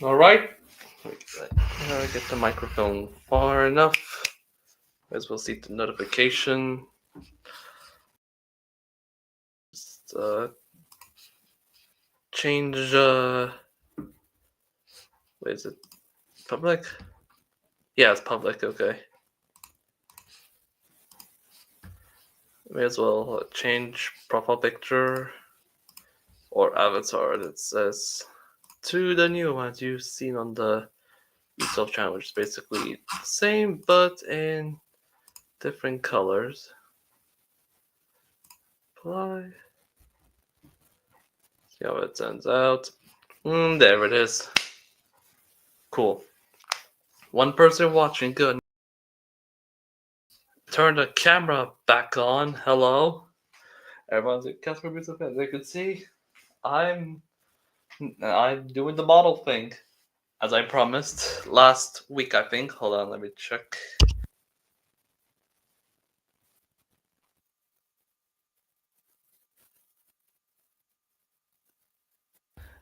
All right. Get the microphone far enough. As we'll see the notification. Just, change. Wait, is it public? Yeah, it's public. Okay. May as well change profile picture or avatar that says to the new ones you've seen on the YouTube channel, which is basically the same but in different colors. Apply. See how it turns out. There it is. Cool. One person watching, good. Turn the camera back on. Hello. Everyone's at Casper Boots of As you can see, I'm doing the model thing. As I promised last week, I think. Hold on, let me check.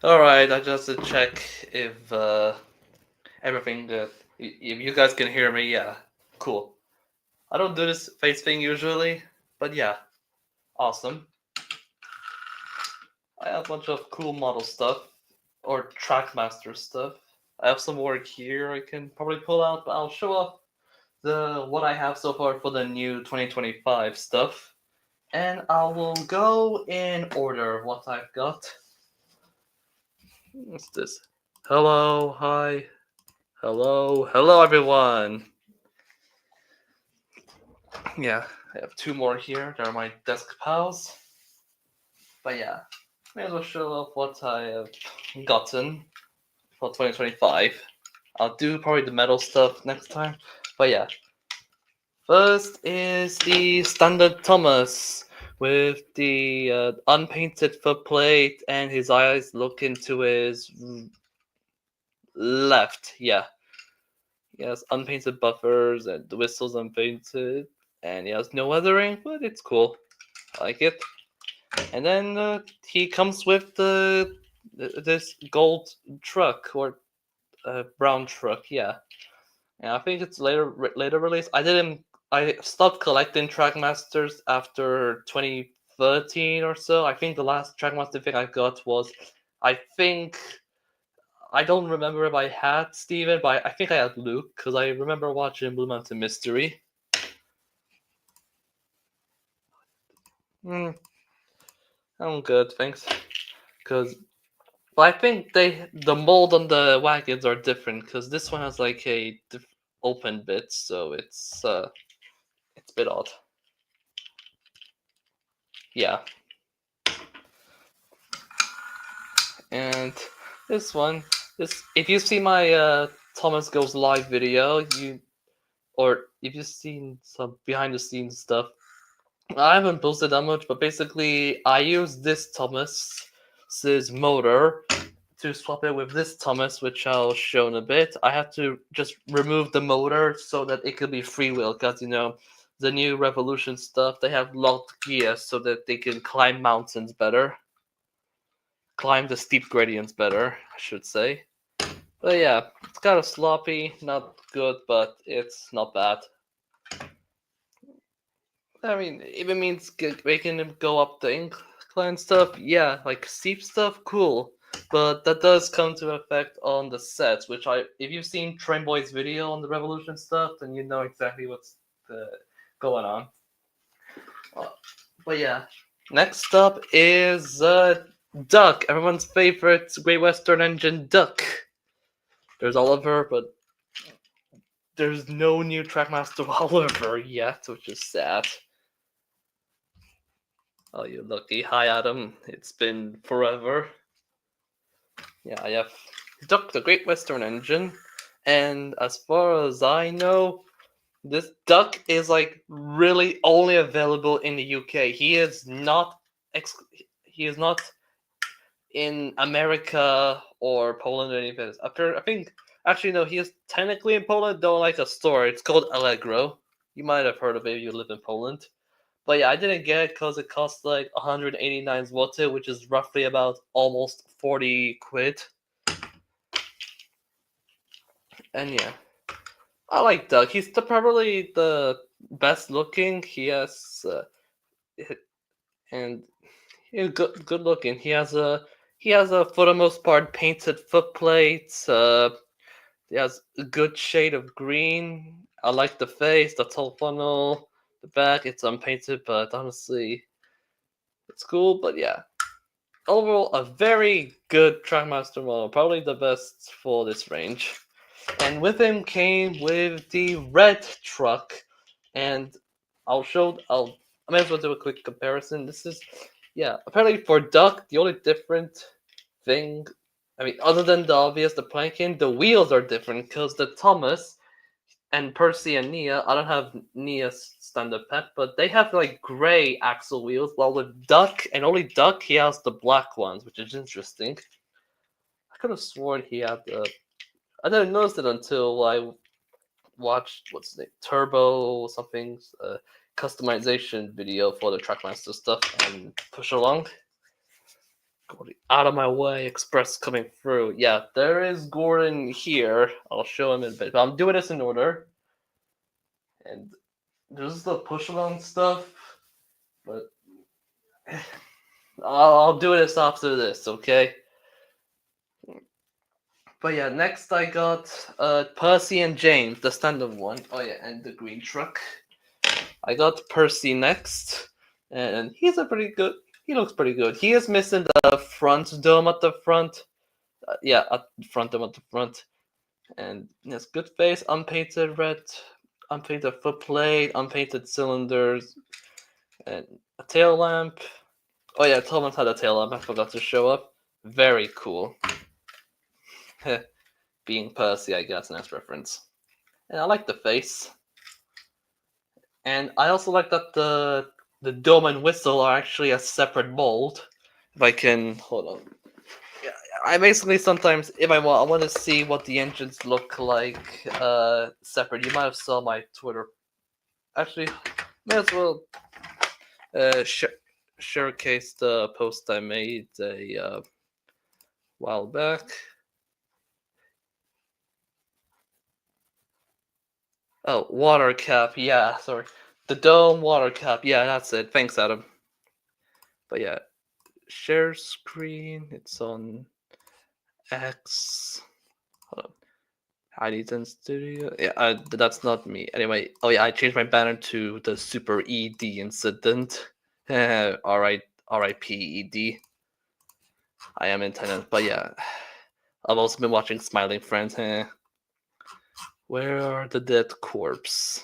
Alright, I just to check if everything that if you guys can hear me, yeah. Cool. I don't do this face thing usually, but yeah. Awesome. I have a bunch of cool model stuff. Or Trackmaster stuff. I have some work here I can probably pull out, but I'll show off the what I have so far for the new 2025 stuff. And I will go in order of what I've got. What's this? Hello, hi. Hello everyone. Yeah, I have two more here. They're my desk pals. But yeah, may as well show off what I have gotten for 2025. I'll do probably the metal stuff next time. But yeah, first is the standard Thomas with the unpainted footplate and his eyes look into his left. Yeah, he has unpainted buffers and the whistle's unpainted, and he has no weathering, but it's cool. I like it. And then he comes with this gold truck or brown truck. Yeah, and I think it's later release. I stopped collecting Trackmasters after 2013 or so. I think the last Trackmaster thing I got was, I think, I don't remember if I had Steven, but I think I had Luke because I remember watching Blue Mountain Mystery. I'm good, thanks. Because I think the mold on the wagons are different because this one has like a open bit, so it's a bit odd. Yeah. And this one, if you see my Thomas Goes Live video, or if you've seen some behind the scenes stuff, I haven't posted that much, but basically I use this Thomas's motor to swap it with this Thomas, which I'll show in a bit. I had to just remove the motor so that it could be freewheel, because the new Revolution stuff, they have locked gears so that they can climb mountains better. Climb the steep gradients better, I should say. But yeah, it's kind of sloppy, not good, but it's not bad. I mean, if it means making him go up the incline stuff, yeah, like steep stuff, cool. But that does come to effect on the sets, which if you've seen Trainboy's video on the Revolution stuff, then you know exactly what's going on. But yeah, next up is Duck, everyone's favorite Great Western Engine Duck. There's Oliver, but there's no new Trackmaster Oliver yet, which is sad. Oh, you lucky. Hi, Adam. It's been forever. Yeah, I have Duck, the Great Western Engine, and as far as I know, this Duck is like really only available in the UK. He is not in America or Poland or anything. I think actually no, he is technically in Poland, though like a store. It's called Allegro. You might have heard of it if you live in Poland. But yeah, I didn't get it because it cost like 189 zloty, which is roughly about almost 40 quid. And yeah, I like Doug. He's probably the best looking. He has and he's good looking. He has a for the most part painted foot plates. He has a good shade of green. I like the face, the top funnel, the back. It's unpainted, but honestly, it's cool. But yeah, overall, a very good Trackmaster model. Probably the best for this range. And with him came with the red truck, and I may as well do a quick comparison. This is, yeah, apparently for Duck, the only different thing, I mean, other than the obvious, the planking, the wheels are different because the Thomas and Percy and Nia, I don't have Nia's standard pet, but they have like gray axle wheels, while with Duck and only Duck, he has the black ones, which is interesting. I could have sworn he had the. I didn't notice it until I watched what's the name, Turbo something's customization video for the Trackmaster stuff and push along. Out of my way, Express coming through. Yeah, there is Gordon here. I'll show him in a bit. But I'm doing this in order. And there's the push along stuff, but I'll do this after this, okay? But yeah, next I got Percy and James, the standard one. Oh yeah, and the green truck. I got Percy next, and he's a pretty good. He looks pretty good. He is missing the front dome at the front. Yeah, at the front dome at the front, and he has good face, unpainted red, unpainted footplate, unpainted cylinders, and a tail lamp. Oh yeah, Thomas had a tail lamp. I forgot to show up. Very cool. Being Percy, I guess, nice reference. And I like the face. And I also like that the dome and whistle are actually a separate mold. If I can hold on. Yeah, I basically sometimes if I want to see what the engines look like separate. You might have saw my Twitter. Actually, may as well showcase the post I made a while back. Oh, water cap. Yeah, sorry. The dome water cap. Yeah, that's it. Thanks, Adam. But yeah, share screen. It's on X. Hold on. Hydrogen Studio. Yeah, that's not me. Anyway, oh yeah, I changed my banner to the Super ED incident. R.I.P. ED. I am intended, but yeah, I've also been watching Smiling Friends. Where are the dead corpse?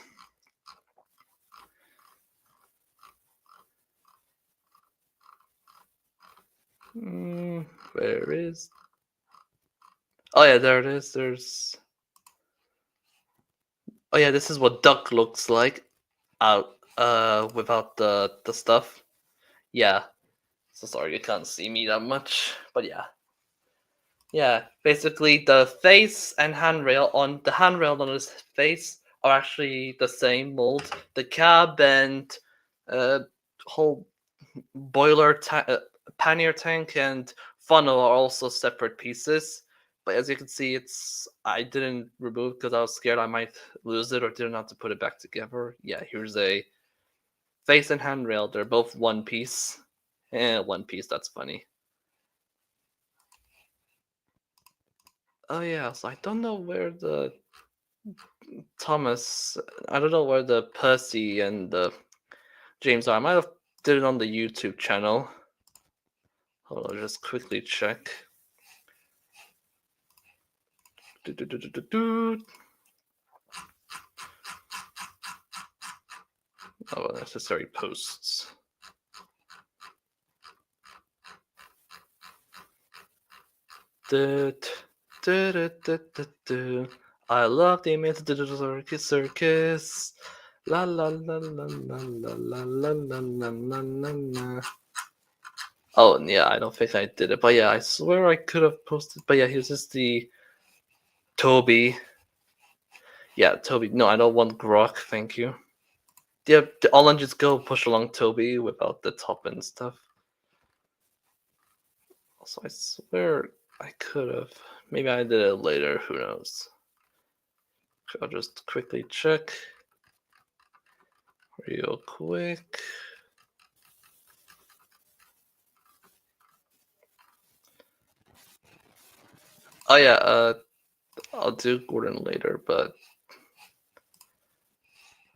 Where is? Oh yeah, there it is. There's. Oh yeah, this is what Duck looks like out without the stuff. Yeah. So sorry you can't see me that much, but yeah. Yeah, basically the face and handrail on the handrail on his face are actually the same mold. The cab and whole pannier tank and funnel are also separate pieces. But as you can see, I didn't remove because I was scared I might lose it or didn't have to put it back together. Yeah, here's a face and handrail. They're both one piece. One piece. That's funny. Oh yeah, so I don't know where the Thomas. I don't know where the Percy and the James are. I might have did it on the YouTube channel. Hold on, just quickly check. Oh, necessary posts. I love the immense digital circus. La la la la la la la la la la la la la. Oh yeah, I don't think I did it, but yeah, I swear I could have posted. But yeah, here's just the Toby. Yeah, Toby. No, I don't want Grok. Thank you. Yeah, all engines go push along Toby without the top and stuff. Also, I swear I could have. Maybe I did it later. Who knows? I'll just quickly check real quick. Oh yeah, I'll do Gordon later, but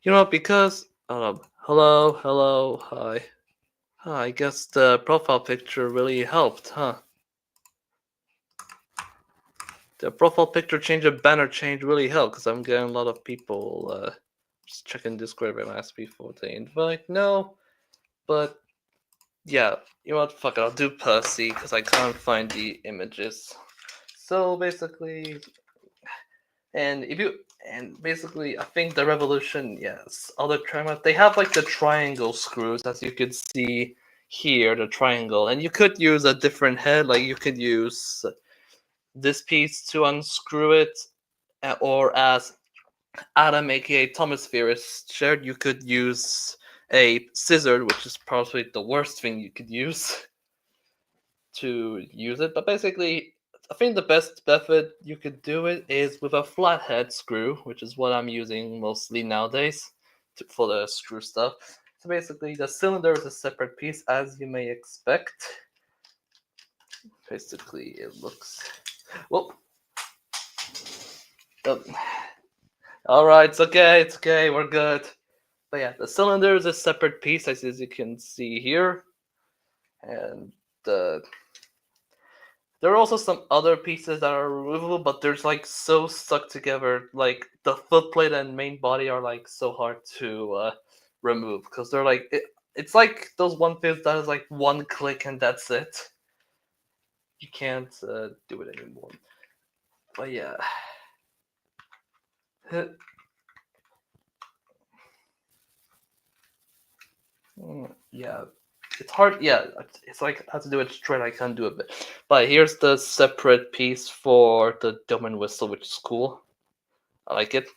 you know, because hello, hi. Huh, I guess the profile picture really helped, huh? The profile picture change and banner change really helped because I'm getting a lot of people just checking Discord and ask me for the invite. No, but yeah, you know what? Fuck it, I'll do Percy because I can't find the images. So basically, I think the Revolution, yes, other Tremor, they have like the triangle screws as you could see here, the triangle, and you could use a different head, like you could use this piece to unscrew it, or as Adam, aka Thomas Ferris, shared, you could use a scissor, which is probably the worst thing you could use to use it. But basically, I think the best method you could do it is with a flathead screw, which is what I'm using mostly nowadays for the screw stuff. So basically, the cylinder is a separate piece, as you may expect. Basically, it looks. Well, all right, it's okay, we're good. But yeah, the cylinder is a separate piece, as you can see here, and there are also some other pieces that are removable, but they're like so stuck together. Like the footplate and main body are like so hard to remove because they're like it's like those one piece that is like one click and that's it. You can't do it anymore. But yeah. Yeah, it's hard. Yeah, it's like I have to do it straight. I can't do it. But here's the separate piece for the dome and whistle, which is cool. I like it.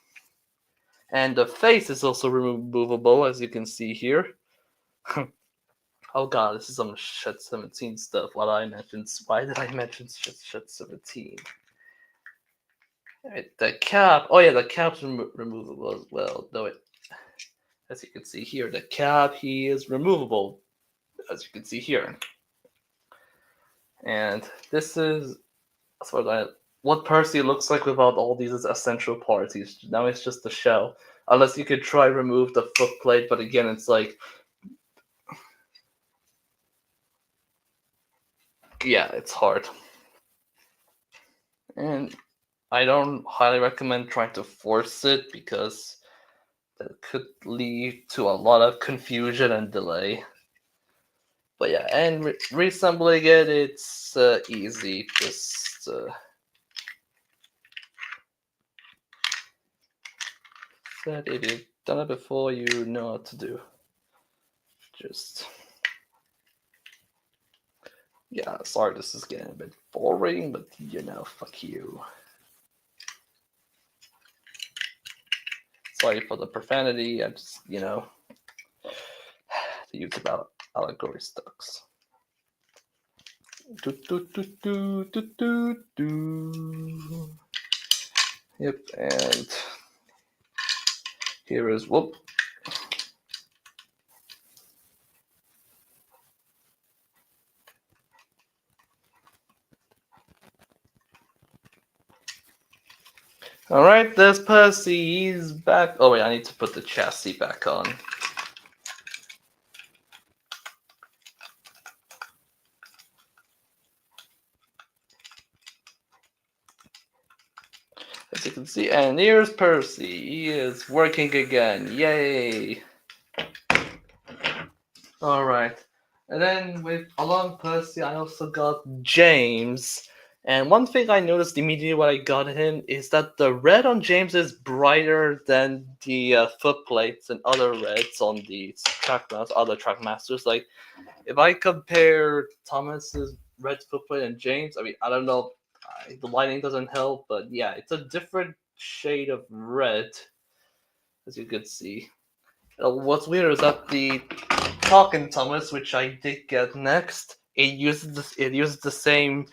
And the face is also removable, as you can see here. Oh god, this is some Shed 17 stuff. Why did I mention Shed 17? Right, the cap. Oh yeah, the cap's removable as well. Though it, as you can see here, the cap he is removable, as you can see here. And this is sort of what Percy looks like without all these essential parts. Now it's just the shell. Unless you could try remove the foot plate, but again, it's like, yeah, it's hard. And I don't highly recommend trying to force it because that could lead to a lot of confusion and delay. But yeah, and reassembling it, it's easy. Just that if you've done it before, you know what to do. Just yeah, sorry, this is getting a bit boring, but you know, fuck you. Sorry for the profanity. I just, you know, the YouTube allegory sucks. Yep, and here is whoop. All right, there's Percy. He's back. Oh wait, I need to put the chassis back on. As you can see, and here's Percy. He is working again. Yay! All right, and then with along Percy, I also got James. And one thing I noticed immediately when I got him is that the red on James is brighter than the foot plates and other reds on the other Trackmasters. Like, if I compare Thomas's red footplate and James, I mean, I don't know, the lighting doesn't help, but yeah, it's a different shade of red, as you could see. What's weird is that the Talking Thomas, which I did get next, it uses the same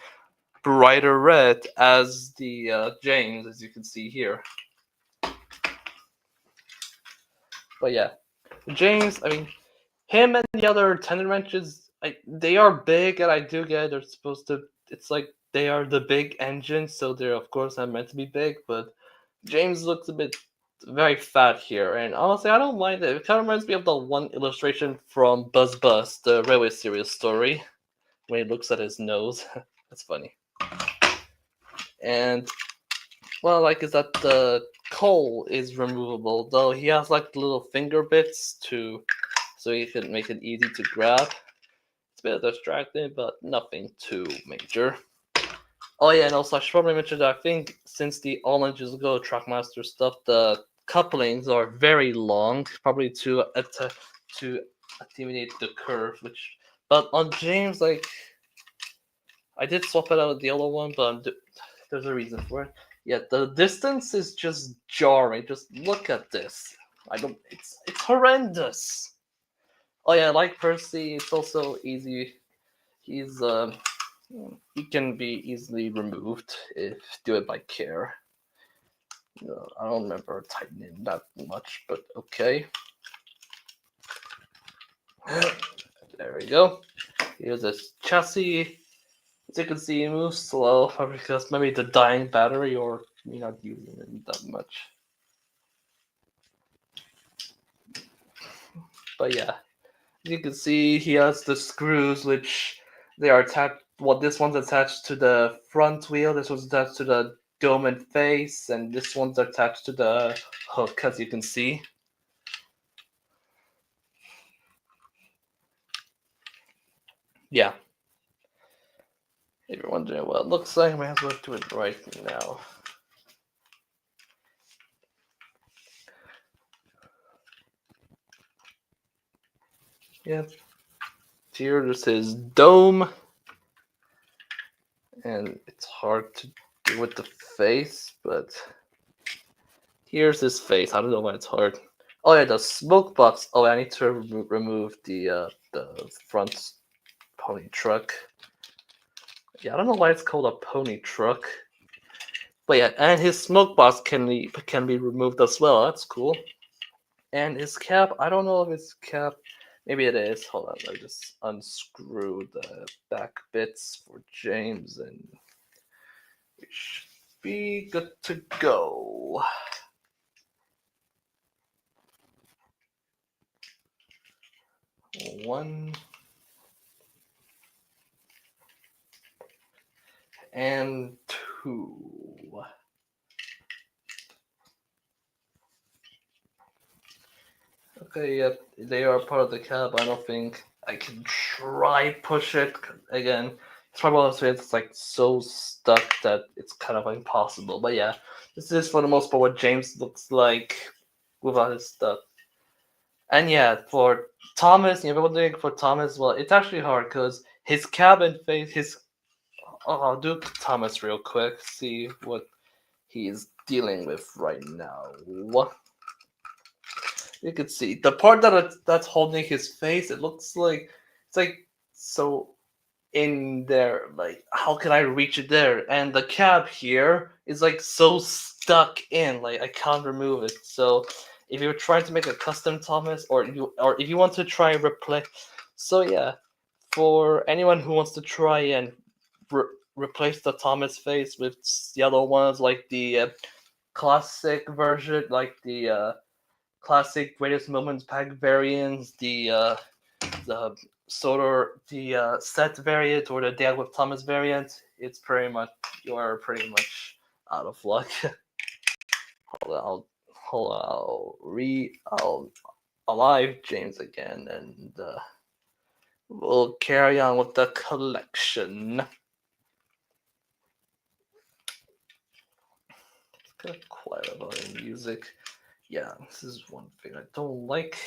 brighter red as the James, as you can see here. But yeah, James. I mean, him and the other tendon wrenches, they are big, and I do get they're supposed to. It's like they are the big engine, so they're of course not meant to be big. But James looks a bit very fat here, and honestly, I don't mind it. It kind of reminds me of the one illustration from Buzz Buzz, the Railway Series story, when he looks at his nose. That's funny. And well, like is that the coal is removable, though he has like the little finger bits to, so he can make it easy to grab. It's a bit distracting, but nothing too major. Oh yeah, and also I should probably mention that I think since the All Engines Go Trackmaster stuff, the couplings are very long, probably to attenuate the curve. Which, but on James, like I did swap it out with the other one, but there's a reason for it. Yeah, the distance is just jarring. Just look at this. I don't. It's horrendous. Oh yeah, like Percy, it's also easy. He's he can be easily removed if do it by care. I don't remember tightening that much, but okay. There we go. Here's this chassis. As you can see, it moves slow, probably because maybe the dying battery or you're not using it that much. But yeah, as you can see, he has the screws, which they are attached. Well, this one's attached to the front wheel. This one's attached to the dome and face, and this one's attached to the hook, as you can see. Yeah. If you're wondering what it looks like, I might as well do it right now. Yeah. Here, this is dome. And it's hard to do with the face, but here's his face. I don't know why it's hard. Oh yeah, the smoke box. Oh, I need to remove the front pony truck. Yeah, I don't know why it's called a pony truck. But yeah, and his smoke box can be removed as well. That's cool. And his cap, I don't know if his cap, maybe it is. Hold on, let me just unscrew the back bits for James, and we should be good to go. One and two. Okay, yep, they are part of the cab. I don't think I can try push it again. It's probably one of those ways it's like so stuck that it's kind of impossible. But yeah, this is for the most part what James looks like without his stuff. And yeah, for Thomas, you're wondering for Thomas, well, it's actually hard because his cabin face, I'll do Thomas real quick, see what he's dealing with right now. You can see the part that's holding his face. It looks like it's like so in there. Like, how can I reach it there? And the cab here is like so stuck in. Like, I can't remove it. So, if you're trying to make a custom Thomas, or if you want to try and replace, so yeah, for anyone who wants to try and replace the Thomas face with the other ones, like the classic version, like the classic greatest moments pack variants, the set variant or the Dale with Thomas variant, it's pretty much you are pretty much out of luck. I'll alive James again, and we'll carry on with the collection. It's kind of quiet about the music. Yeah, this is one thing I don't like.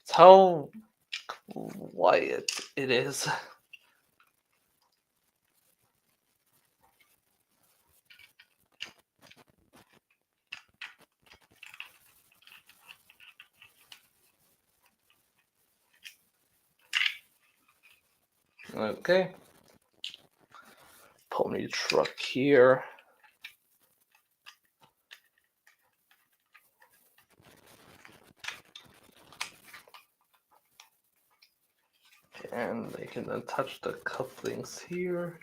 It's how quiet it is. Okay. Pony truck here. And they can attach the couplings here.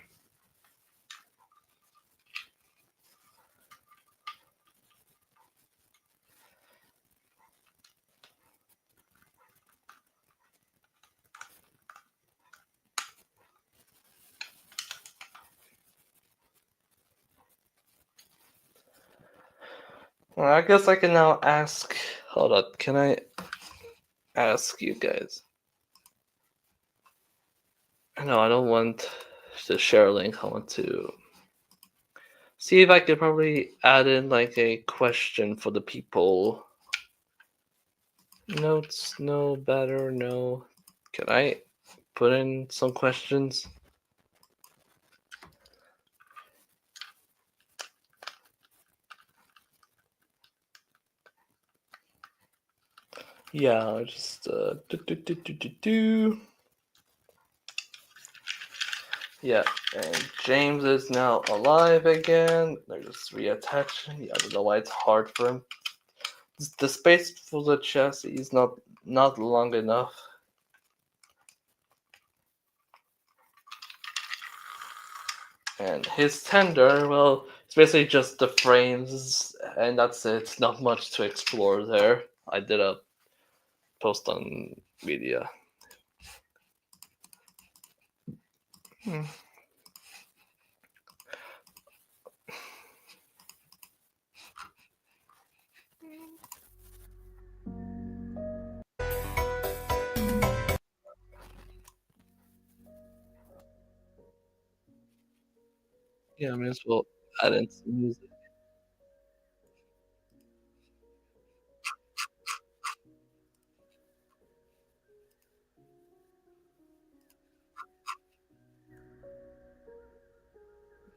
Well, I guess I can now ask. Hold up, can I ask you guys? No, I don't want to share a link. I want to see if I could probably add in like a question for the people. Notes, no, better, no. Can I put in some questions? Yeah, I'll just do. Yeah, and James is now alive again. They're just reattaching. Yeah, I don't know why it's hard for him. The space for the chassis is not long enough. And his tender, well, it's basically just the frames, and that's it. Not much to explore there. I did a post on media. Yeah, I may as well add in some music.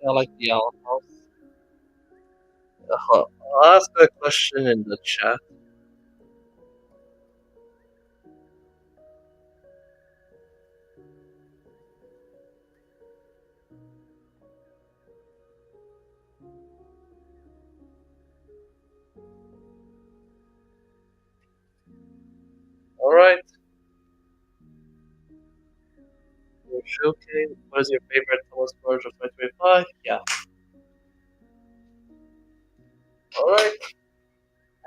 I like the Allen House. I'll ask a question in the chat. Alright. Okay, what is your favorite Thomas Merge of 2025? Yeah. Alright.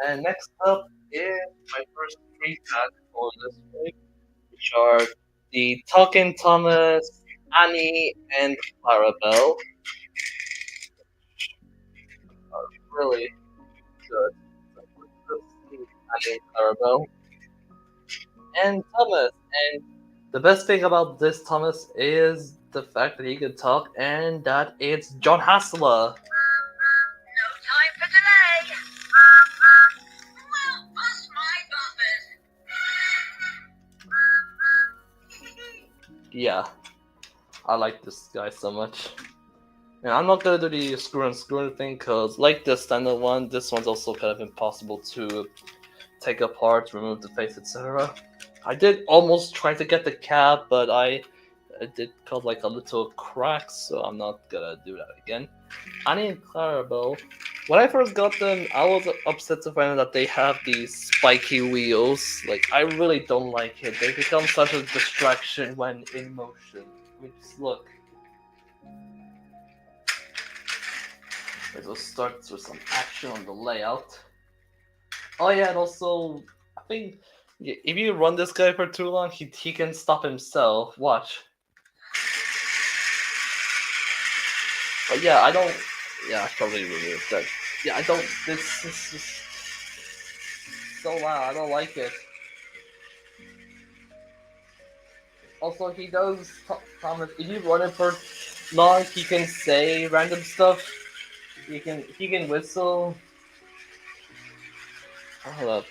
And next up is my first three packs for this week, which are the Talking Thomas, Annie, and Clarabelle. Really good. Let's see Annie and Clarabelle. And Thomas. And the best thing about this Thomas is the fact that he can talk, and that it's John Hassler. No time for delay. Well, bust my bumpers. Yeah, I like this guy so much. And I'm not gonna do the screw and screw thing because, like the standard one, this one's also kind of impossible to take apart, remove the face, etc. I did almost try to get the cap, but I did cause like a little crack, so I'm not gonna do that again. Annie and Clarabelle, when I first got them, I was upset to find out that they have these spiky wheels. Like, I really don't like it. They become such a distraction when in motion. I mean, just look. Let's start with some action on the layout. Oh yeah, and also, I think if you run this guy for too long, he can stop himself. Watch. But yeah, I don't. Yeah, I probably removed that. Yeah, I don't. This is so loud. I don't like it. Also, he does Thomas. If you run it for long, he can say random stuff. He can whistle. Hold up.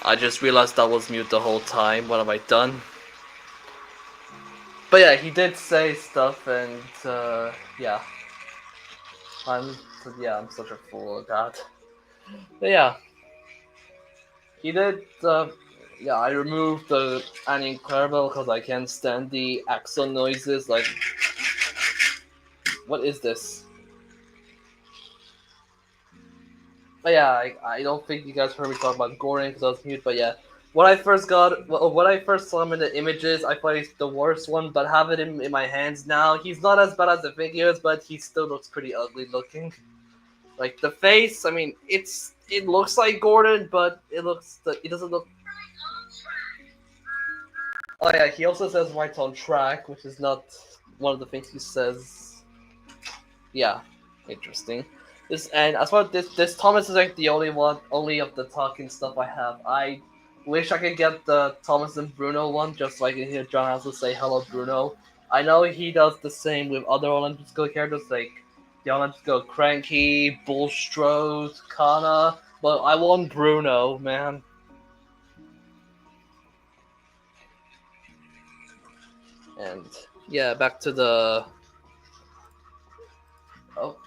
I just realized I was mute the whole time. What have I done? But yeah, he did say stuff, and yeah, I'm such a fool at that. But yeah, he did. Yeah, I removed the Annie Incredible because I can't stand the axle noises. Like, what is this? But yeah, I don't think you guys heard me talk about Gordon because I was mute. But yeah, when I first saw him in the images, I thought he's the worst one. But having him in my hands now, he's not as bad as the figures, but he still looks pretty ugly looking. Like the face, I mean, it looks like Gordon, but it doesn't look. Oh yeah, he also says right on track, which is not one of the things he says. Yeah, interesting. And as far as this Thomas is like the only of the talking stuff I have. I wish I could get the Thomas and Bruno one, just so I can hear John Hansel say hello, Bruno. I know he does the same with other Olympic School characters, like the Olympic School Cranky, Bulstrode, Kana, but I want Bruno, man. And yeah, back to the. Oh.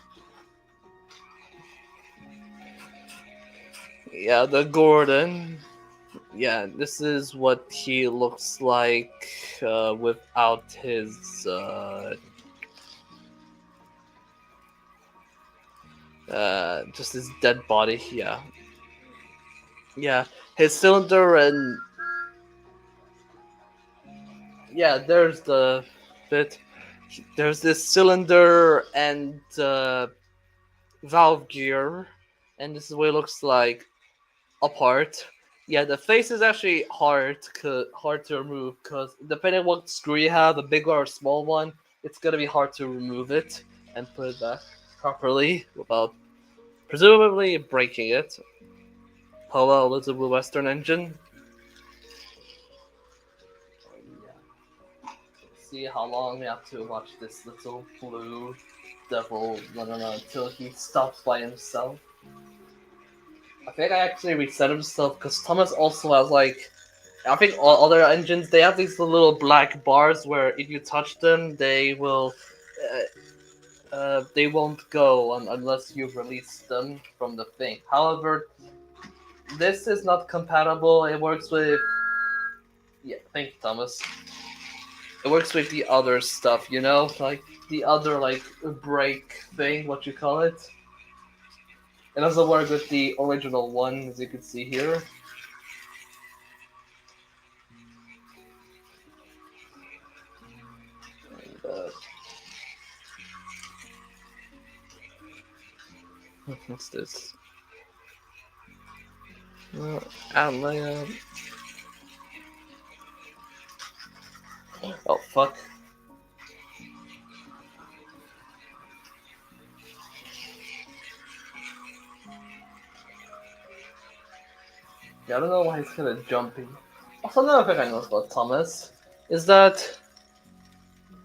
Yeah, the Gordon. Yeah, this is what he looks like without his just his dead body. Yeah, his cylinder and yeah, there's the bit. There's this cylinder and valve gear, and this is what it looks like apart. Yeah, the face is actually hard to remove because depending on what screw you have, a big or a small one, it's gonna be hard to remove it and put it back properly without presumably breaking it. Hello, Elizabeth Western Engine. Yeah. See how long we have to watch this little blue devil run around until he stops by himself. I think I actually reset himself because Thomas also has like I think all other engines they have these little black bars where if you touch them they won't go unless you release them from the thing. However, this is not compatible. It works with thank you, Thomas. It works with the other stuff, like the other like brake thing, what you call it. It doesn't work with the original one, as you can see here. And, what's this? And oh fuck. Yeah, I don't know why he's kind of jumping. Also, another thing I noticed about Thomas is that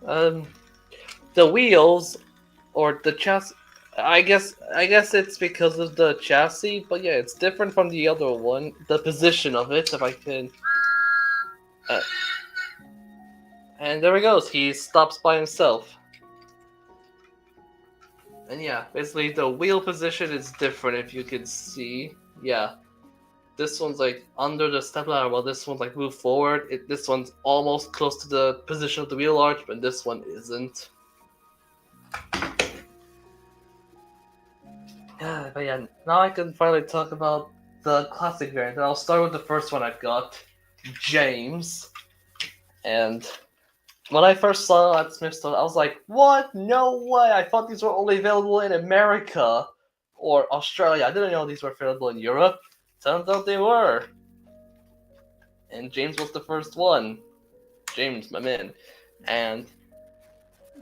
um, the wheels or the chassis. I guess it's because of the chassis, but yeah, it's different from the other one. The position of it, if I can. Uh, and there he goes. He stops by himself. And yeah, basically the wheel position is different. If you can see, yeah, this one's like under the stepladder, while this one's like moved forward. This one's almost close to the position of the wheel arch, but this one isn't. Yeah, but yeah, now I can finally talk about the classic variant. And I'll start with the first one I've got, James. And when I first saw it at Smithsonian, I was like, what? No way! I thought these were only available in America or Australia. I didn't know these were available in Europe. Turns out they were. And James was the first one. James, my man. And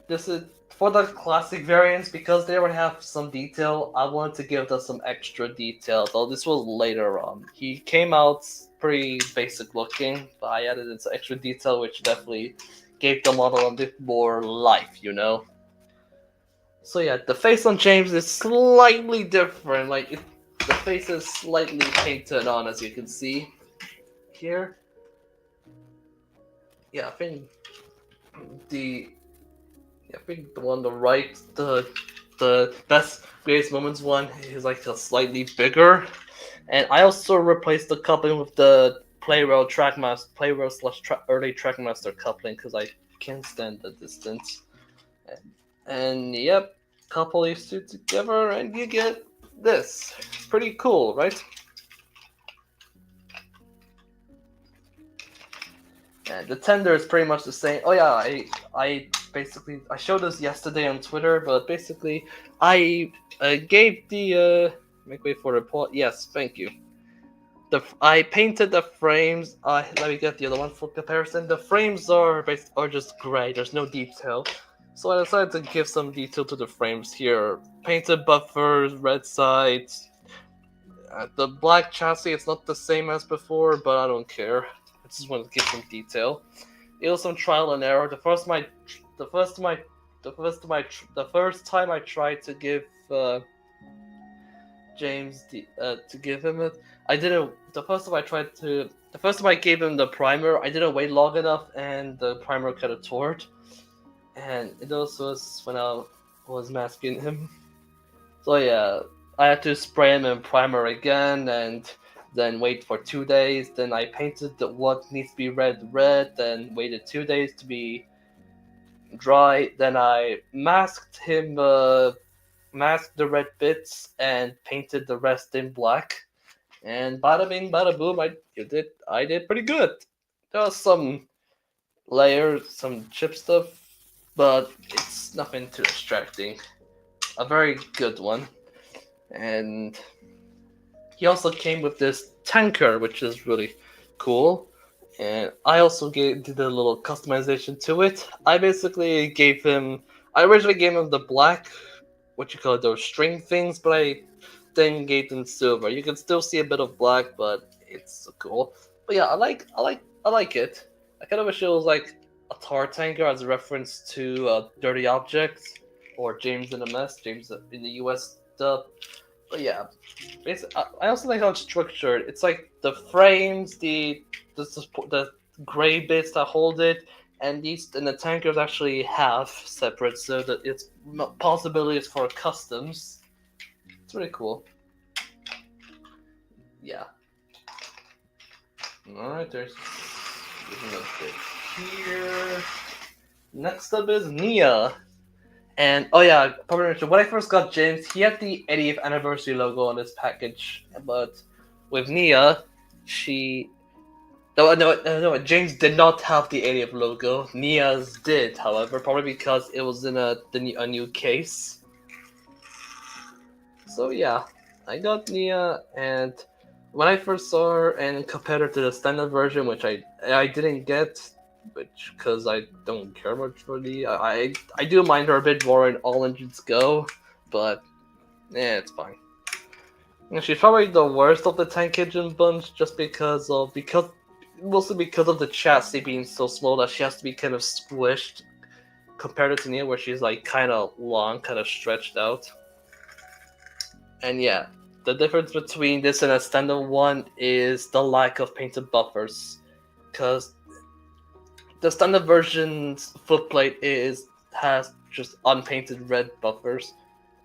this is for the classic variants, because they would have some detail. I wanted to give them some extra detail, though this was later on. He came out pretty basic looking, but I added in some extra detail, which definitely gave the model a bit more life, you know. So yeah, the face on James is slightly different. The face is slightly painted on, as you can see here. Yeah, the I think the one on the right, the best greatest moments one is like a slightly bigger, and I also replaced the coupling with the Playrail Trackmaster early Trackmaster coupling because I can't stand the distance. And yep, couple these two together, and you get this. It's pretty cool, right? And the tender is pretty much the same. Oh yeah, I basically I showed this yesterday on Twitter, but basically I gave the make way for the report. Yes, thank you. I painted the frames. Let me get the other one for comparison. The frames are just gray. There's no detail, so I decided to give some detail to the frames here. Painted buffers, red sides. The black chassis. It's not the same as before, but I don't care. I just wanted to give some detail. It was some trial and error. The first time I tried to give James to give him it, I didn't. The first time I gave him the primer, I didn't wait long enough, and the primer kind of tore. And it also was when I was masking him. So yeah, I had to spray him in primer again, and then wait for 2 days. Then I painted what needs to be red, then waited 2 days to be dry. Then I masked him, masked the red bits, and painted the rest in black. And bada bing, bada boom, I did pretty good. There was some layers, some chip stuff, but it's nothing too distracting. A very good one. And he also came with this tanker, which is really cool. And I also did a little customization to it. I originally gave him the black, those string things, but I then gave them silver. You can still see a bit of black, but it's cool. But yeah, I like it. I kind of wish it was like a tar tanker as a reference to Dirty Objects or James in a Mess, James in the US dub. But yeah, I also like how it's structured. It's like the frames, the gray bits that hold it, and the tankers actually have separate, so that it's possibilities for customs. It's really cool. Yeah. All right, there's a bit here. Next up is Nia. And oh yeah, probably mentioned when I first got James, he had the 80th anniversary logo on his package, but with Nia, no, James did not have the 80th logo. Nia's did, however, probably because it was in a new case. So yeah, I got Nia, and when I first saw her and compared her to the standard version, which I didn't get, because I don't care much for the I do mind her a bit more in All Engines Go, but yeah, it's fine. And she's probably the worst of the tank engine bunch, just because mostly because of the chassis being so small that she has to be kind of squished compared to Nia, where she's like kind of long, kind of stretched out. And yeah, the difference between this and a standard one is the lack of painted buffers, because the standard version's footplate has just unpainted red buffers,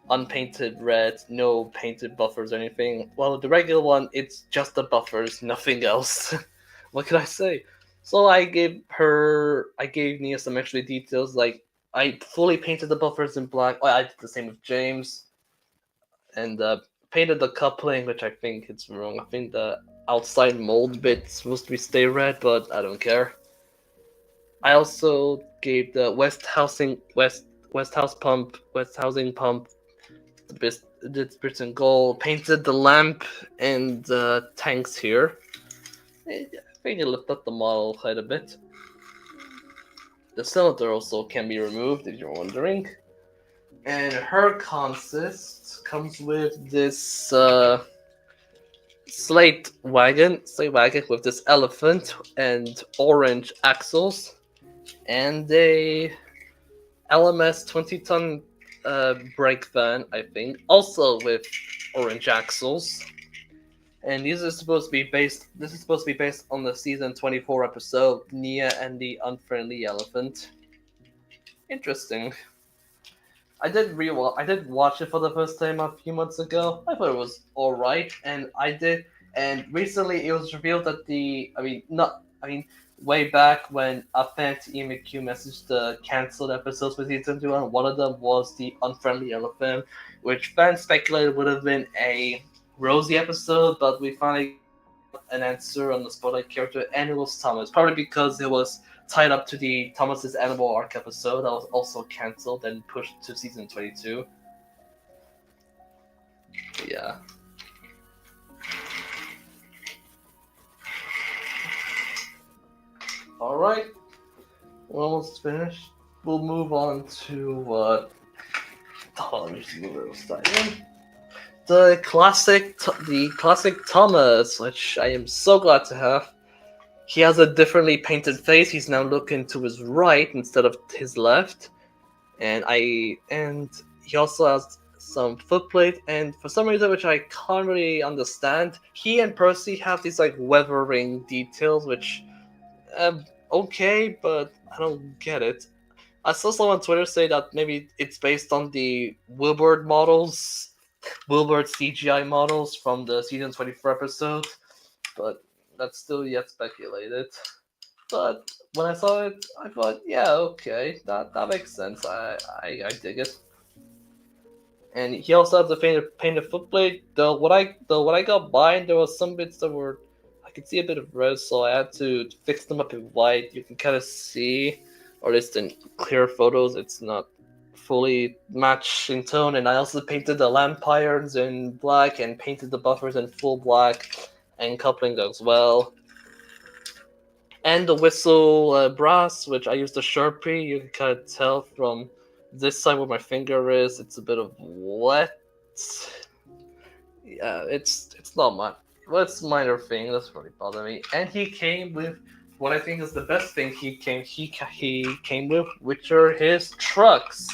unpainted red, no painted buffers or anything. Well, the regular one, it's just the buffers, nothing else. What could I say? So I gave Nia some extra details, like I fully painted the buffers in black. Oh, I did the same with James, and painted the coupling, which I think it's wrong. I think the outside mold bit's supposed to stay red, but I don't care. I also gave the West housing pump the bits in gold, painted the lamp and the tanks here. I think it lifted up the model quite a bit. The cylinder also can be removed if you're wondering. And her consist comes with this slate wagon with this elephant and orange axles, and a LMS 20-ton brake van, I think, also with orange axles. And these are supposed to be based. This is supposed to be based on the season 24 episode Nia and the Unfriendly Elephant. Interesting. I did watch it for the first time a few months ago. I thought it was all right, and And recently, it was revealed that way back when a fan to EMQ messaged the canceled episodes for season 2, and one of them was the Unfriendly Elephant, which fans speculated would have been a Rosie episode, but we finally got an answer on the Spotlight character, and it was Thomas. Probably because it was tied up to the Thomas's Animal Arc episode that was also cancelled and pushed to season 22. Yeah. Alright. We're almost finished. We'll move on to what? Oh, let me just move it aside. The classic Thomas, which I am so glad to have. He has a differently painted face. He's now looking to his right instead of his left, and he also has some footplate. And for some reason, which I can't really understand, he and Percy have these like weathering details, which okay, but I don't get it. I saw someone on Twitter say that maybe it's based on the Wilbur CGI models from the season 24 episode, but that's still yet speculated. But when I saw it, I thought, yeah, okay, that makes sense. I dig it. And he also has the painted footplate. Though what I got by, there was some bits that were I could see a bit of red, so I had to fix them up in white. You can kind of see, or at least in clear photos, it's not fully matched in tone. And I also painted the lamp irons in black and painted the buffers in full black and coupling as well. And the whistle brass, which I used a Sharpie. You can kind of tell from this side where my finger is, it's a bit of wet. Yeah, it's not much. Well, it's a minor thing. That's really bother me. And he came with what I think is the best thing he came with, which are his trucks.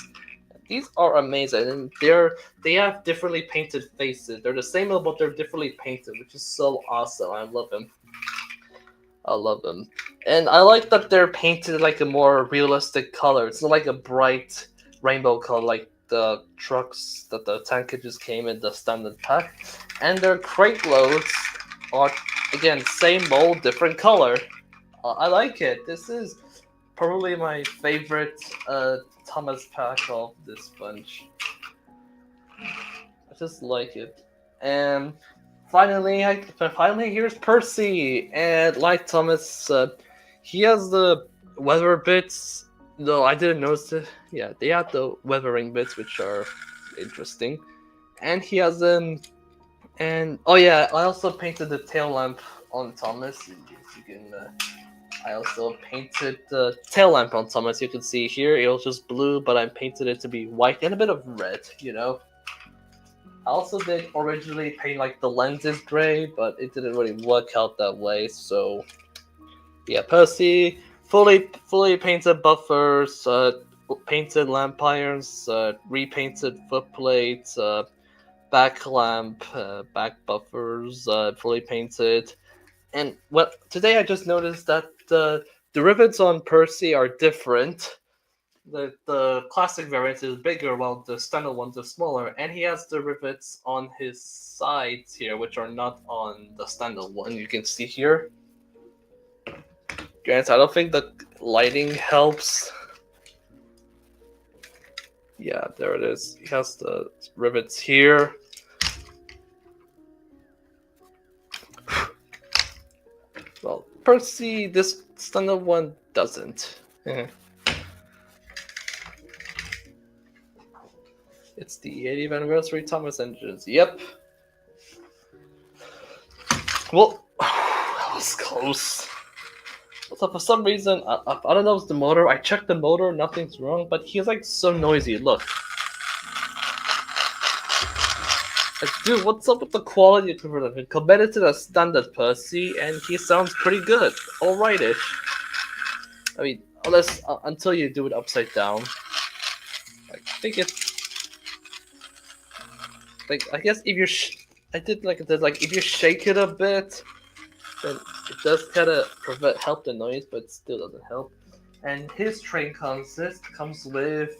These are amazing, and they have differently painted faces. They're the same, but they're differently painted, which is so awesome. I love them. And I like that they're painted like a more realistic color. It's not like a bright rainbow color like the trucks that the tankages came in the standard pack. And their crate loads are, again, same mold, different color. I like it. This is probably my favorite Thomas pack of this bunch. I just like it. And finally, here's Percy. And like Thomas, he has the weather bits. Though I didn't notice it. Yeah, they have the weathering bits, which are interesting. And he has them. And oh yeah, I also painted the tail lamp on Thomas. I also painted the tail lamp on Thomas. You can see here, it was just blue, but I painted it to be white and a bit of red. I also did originally paint like the lenses gray, but it didn't really work out that way. So yeah, Percy fully painted buffers, painted lamp irons, repainted footplates, back lamp, back buffers, fully painted. And well, today I just noticed that the rivets on Percy are different. The classic variant is bigger, while the standard ones are smaller, and he has the rivets on his sides here, which are not on the standard one. You can see here. Granted, I don't think the lighting helps. Yeah, there it is. He has the rivets here. Well, Percy, this standard one doesn't. It's the 80th anniversary Thomas engines. Yep. Well, that was close. So for some reason, I don't know if it's the motor. I checked the motor, nothing's wrong, but he's like so noisy. Look. Like, dude, what's up with the quality of conversion? Compared to the standard Percy, and he sounds pretty good. Alrightish. I mean, unless until you do it upside down. I think it's like, I guess if you I did like this, like if you shake it a bit, then it does kind of help the noise, but still doesn't help. And his train consist comes with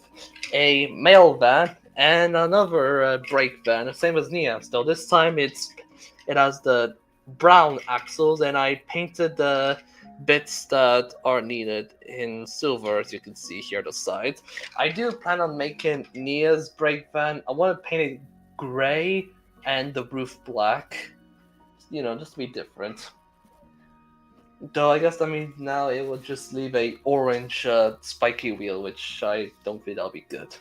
a mail van and another brake van, same as Nia's. Though this time it has the brown axles, and I painted the bits that are needed in silver, as you can see here on the side. I do plan on making Nia's brake van. I want to paint it gray and the roof black. You know, just to be different. Though I guess now it will just leave a orange spiky wheel, which I don't think that'll be good.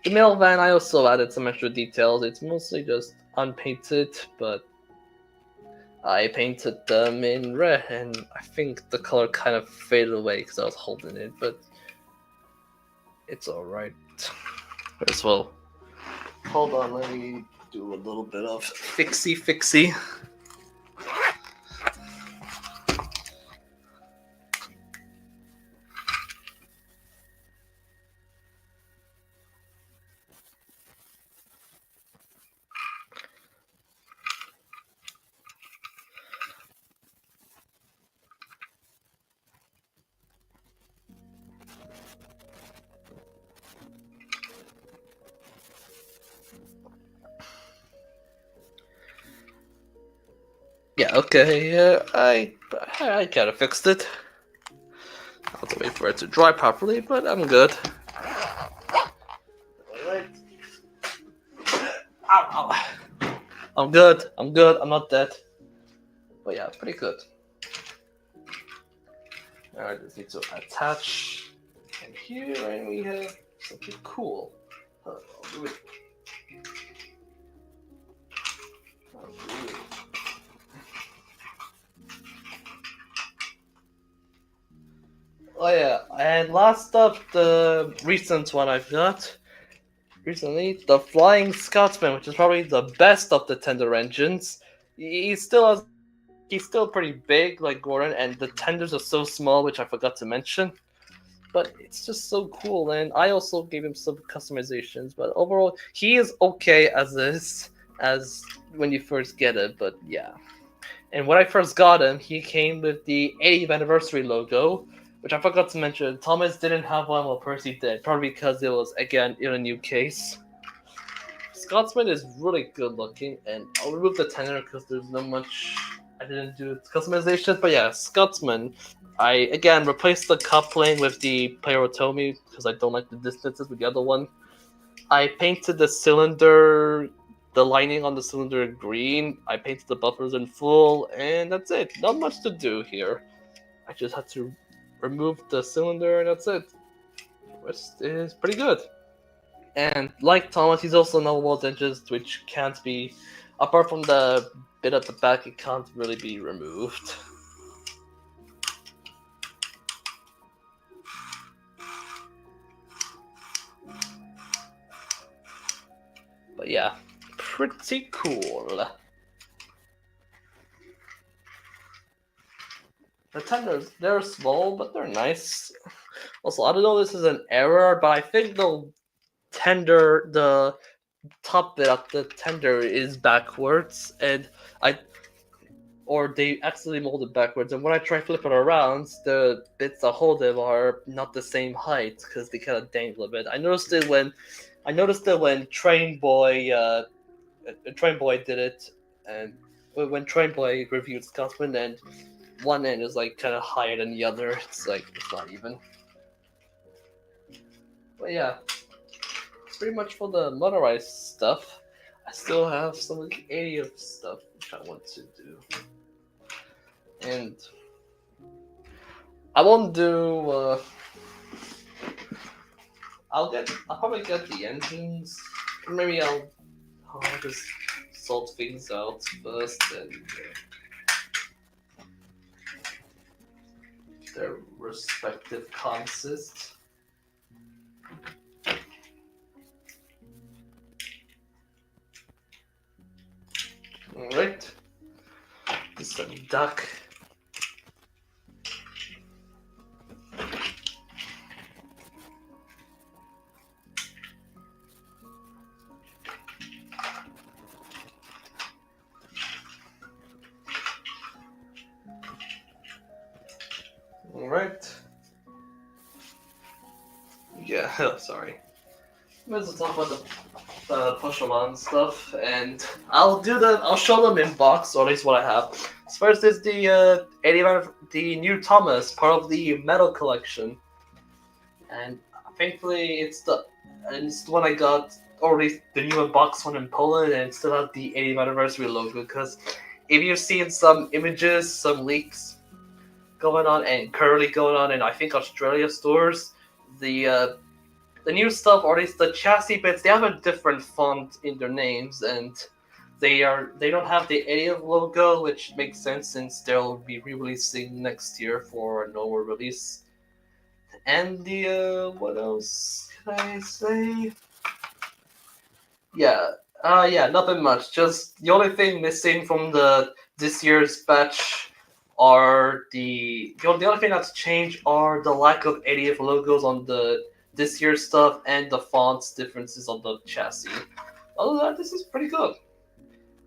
The mail van, I also added some extra details. It's mostly just unpainted, but I painted them in red, and I think the color kind of faded away because I was holding it, but it's alright as well. Hold on, let me do a little bit of fixie. Yeah, okay, I kind of fixed it. I'll have to wait for it to dry properly, but I'm good. Alright. Ow. I'm good, I'm not dead. But yeah, pretty good. Alright, just need to attach in here, and we have something cool. I'll do it. Oh yeah, and last up, the recent one I've got recently, the Flying Scotsman, which is probably the best of the tender engines. He's still pretty big like Gordon, and the tenders are so small, which I forgot to mention. But it's just so cool, and I also gave him some customizations. But overall, he is okay as when you first get it. But yeah, and when I first got him, he came with the 80th anniversary logo, which I forgot to mention. Thomas didn't have one, while Percy did, probably because it was again in a new case. Scotsman is really good looking, and I'll remove the tender because there's not much I didn't do customization. But yeah, Scotsman. I again replaced the coupling with the Plerotomy because I don't like the distances with the other one. I painted the cylinder, the lining on the cylinder green. I painted the buffers in full, and that's it. Not much to do here. I just had to remove the cylinder, and that's it. The rest is pretty good. And like Thomas, he's also no wall edges, which can't be, apart from the bit at the back, it can't really be removed. But yeah, pretty cool. The tenders, they're small, but they're nice. Also, I don't know if this is an error, but I think the top bit of the tender is backwards, and or they accidentally molded backwards. And when I try flip it around, the bits that hold them are not the same height because they kind of dangle a bit. I noticed it when Train Boy did it, and when Train Boy reviewed Scotsman, and one end is like kind of higher than the other. It's like it's not even. But yeah, it's pretty much for the motorized stuff. I still have some of the 80th stuff which I want to do. And I won't do. I'll probably get the engines. Maybe I'll just sort things out first and their respective consists. Alright. This is a duck. Alright. Yeah, sorry. Let's talk about the push-along stuff, and I'll show them in box, or at least what I have. First is the the new Thomas, part of the metal collection, and thankfully it's the one I got, or at least the new box one in Poland, and it still has the 80th anniversary logo. Because if you've seen some images, some leaks going on, and currently going on in I think Australia stores, the new stuff, or at least the chassis bits, they have a different font in their names, and they don't have the 80th logo, which makes sense since they'll be re-releasing next year for a normal release. And the what else can I say? Yeah, nothing much. Just the only thing missing from this year's batch are the only thing that's changed are the lack of 80th logos on this year's stuff and the fonts differences on the chassis. Other than that, this is pretty good.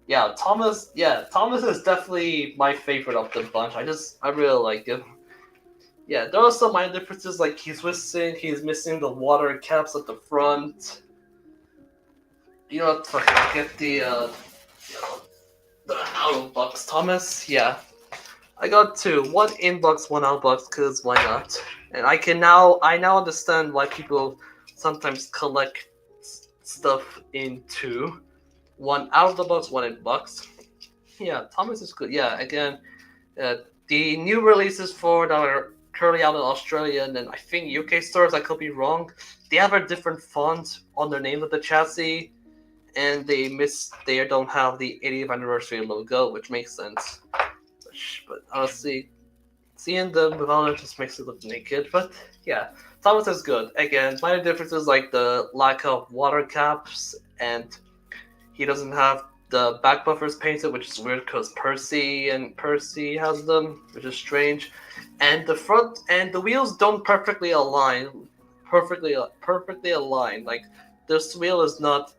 Yeah, Thomas is definitely my favorite of the bunch. I really like him. Yeah, there are some minor differences, like he's missing the water caps at the front. You know, get the out of box Thomas. Yeah, I got two, one in box, one out box, cause why not? And I now understand why people sometimes collect stuff in two, one out of the box, one in box. Yeah, Thomas is good. Yeah, again, the new releases that are currently out in Australia and then I think UK stores, I could be wrong, they have a different font on their name of the chassis, and they don't have the 80th anniversary logo, which makes sense. But honestly, seeing them without it just makes it look naked. But yeah, Thomas is good. Again, minor differences like the lack of water caps, and he doesn't have the back buffers painted, which is weird because Percy has them, which is strange. And the front and the wheels don't perfectly align. Perfectly aligned. Like this wheel is not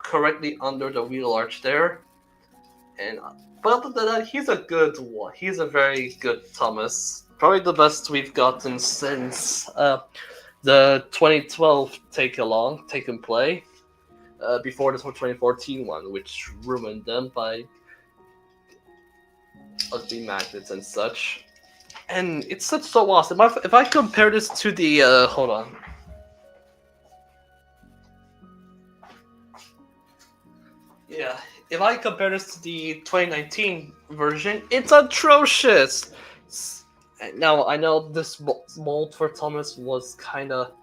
correctly under the wheel arch there. And but other than that, he's a good one. He's a very good Thomas. Probably the best we've gotten since the 2012 Take and Play. Before the 2014 one, which ruined them by ugly magnets and such. And it's such so awesome. If I compare this to the hold on. Yeah, if I compare this to the 2019 version, it's atrocious. Now I know this mold for Thomas was kind of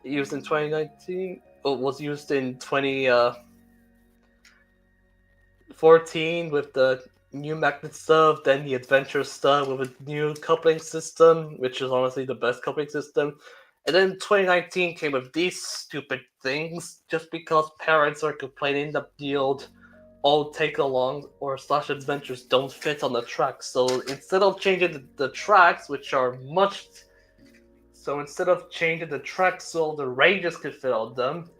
used in 2019. It was used in 2014 with the new magnet stuff, then the adventure stuff with a new coupling system, which is honestly the best coupling system. And then 2019 came with these stupid things just because parents are complaining that the old all take alongs or slash adventures don't fit on the track. So instead of changing the tracks, which are much, so instead of changing the tracks so the ranges could fit on them,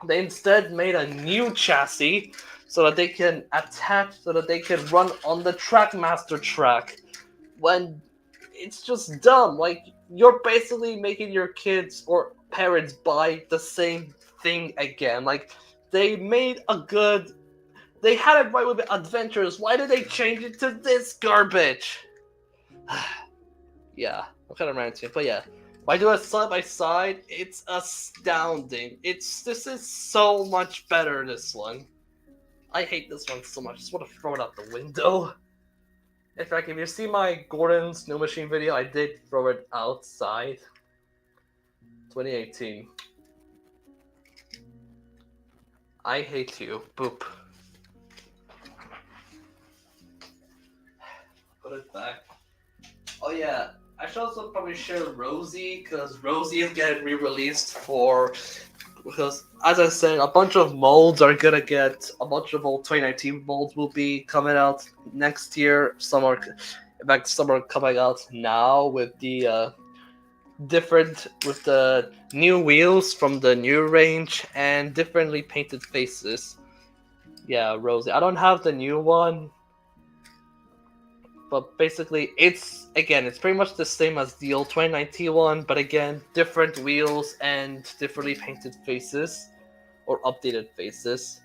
they instead made a new chassis so that they can attach, so that they can run on the Trackmaster track. When it's just dumb. Like, you're basically making your kids or parents buy the same thing again. Like, they made a good. They had it right with Adventures. Why did they change it to this garbage? Yeah, I'm kind of ranting, but yeah. If I do it side by side, it's astounding. This is so much better. This one. I hate this one so much. I just want to throw it out the window. In fact, if you see my Gordon Snow Machine video, I did throw it outside. 2018. I hate you. Boop. Put it back. Oh yeah, I should also probably share Rosie, because Rosie is getting re-released because, as I said, a bunch of molds are gonna get, a bunch of old 2019 molds will be coming out next year. Some are coming out now with the with the new wheels from the new range and differently painted faces. Yeah, Rosie. I don't have the new one, but basically it's pretty much the same as the old 2019 one, but again, different wheels and differently painted faces or updated faces.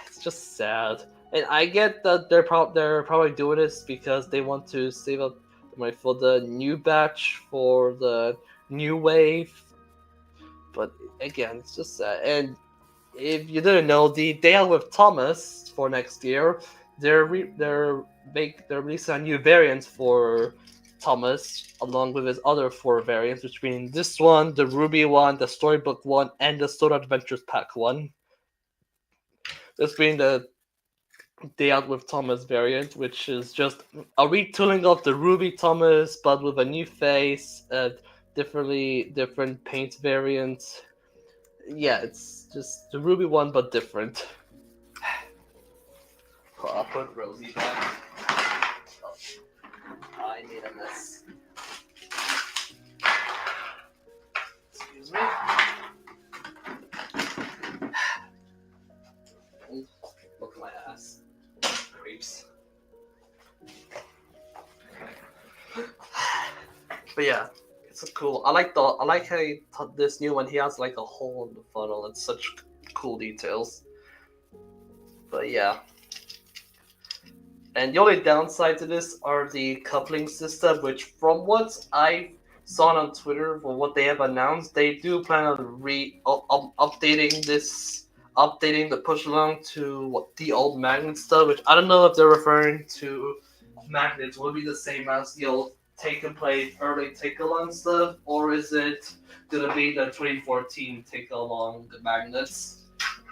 It's just sad. And I get that they're probably doing this because they want to save up money for the new batch, for the new wave. But again, it's just sad. And if you didn't know, the Day Out with Thomas for next year, they're releasing a new variant for Thomas, along with his other 4 variants, which mean this one, the Ruby one, the Storybook one, and the Soda Adventures Pack one. This being the Day Out with Thomas variant, which is just a retooling of the Ruby Thomas, but with a new face, different paint variant. Yeah, it's just the Ruby one, but different. I'll put Rosie back. Oh, I made a mess. Excuse me. Look at my ass. Creeps. But yeah, it's a cool. I like how this new one, he has like a hole in the funnel. It's such cool details. But yeah. And the only downside to this are the coupling system, which from what I saw on Twitter, for what they have announced, they do plan on updating the push along to the old magnet stuff, which I don't know if they're referring to magnets will be the same as the old take and play early take along stuff, or is it gonna be the 2014 take along the magnets?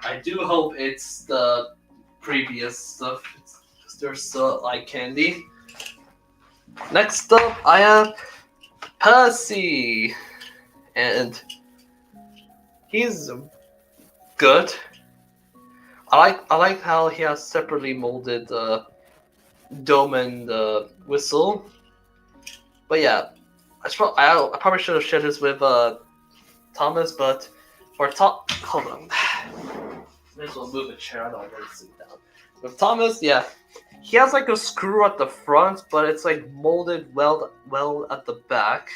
I do hope it's the previous stuff. They're still eye candy. Next up, I have Percy, and he's good. I like how he has separately molded the dome and the whistle. But yeah, I probably should have shared this with Thomas, but for hold on. May as well move a chair. I don't want to sit down. With Thomas, yeah. He has like a screw at the front, but it's like molded well at the back.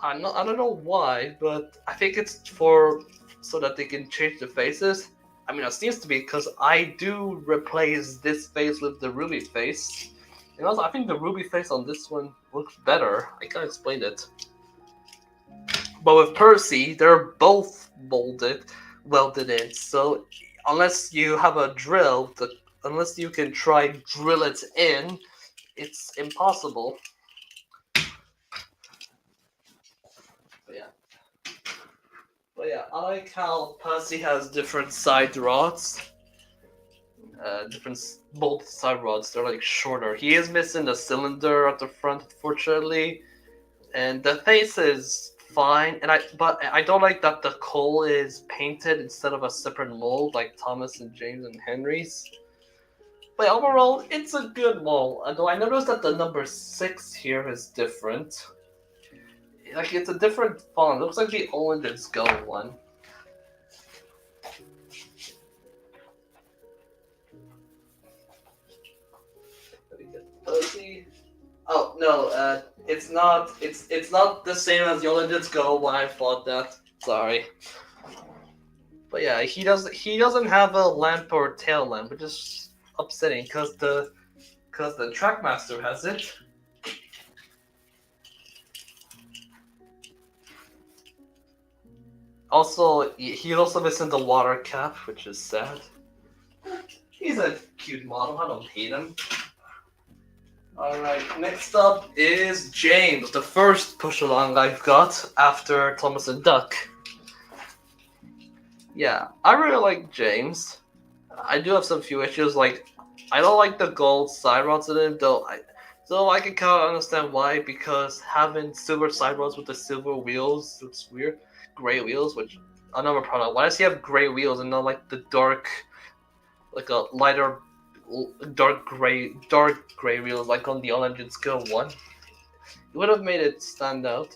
I don't know why, but I think it's so that they can change the faces. I mean, it seems to be because I do replace this face with the Ruby face, and also I think the Ruby face on this one looks better. I can't explain it. But with Percy, they're both welded in. So unless you have a drill, unless you can try drill it in, it's impossible. But yeah, I like how Percy has different side rods. Both side rods, they're like shorter. He is missing the cylinder at the front, unfortunately. And the face is fine, but I don't like that the coal is painted instead of a separate mold like Thomas and James and Henry's. But overall, it's a good mold. Although I noticed that the number 6 here is different. Like, it's a different font. It looks like the Olin Skull one. Let me get fuzzy. Oh no, it's not. It's not the same as the Olin Skull one. I thought that. Sorry. But yeah, he doesn't have a lamp or tail lamp, which is upsetting because the Trackmaster has it. Also, he's also missing the water cap, which is sad. He's a cute model. I don't hate him. Alright, next up is James, the first push-along I've got after Thomas and Duck. Yeah, I really like James. I do have some few issues, like, I don't like the gold side rods in him, though I can kind of understand why, because having silver side rods with the silver wheels looks weird. Gray wheels, which another problem. Why does he have gray wheels and not like the dark, like a lighter, dark gray wheels like on the All-Engine Skill one? It would have made it stand out.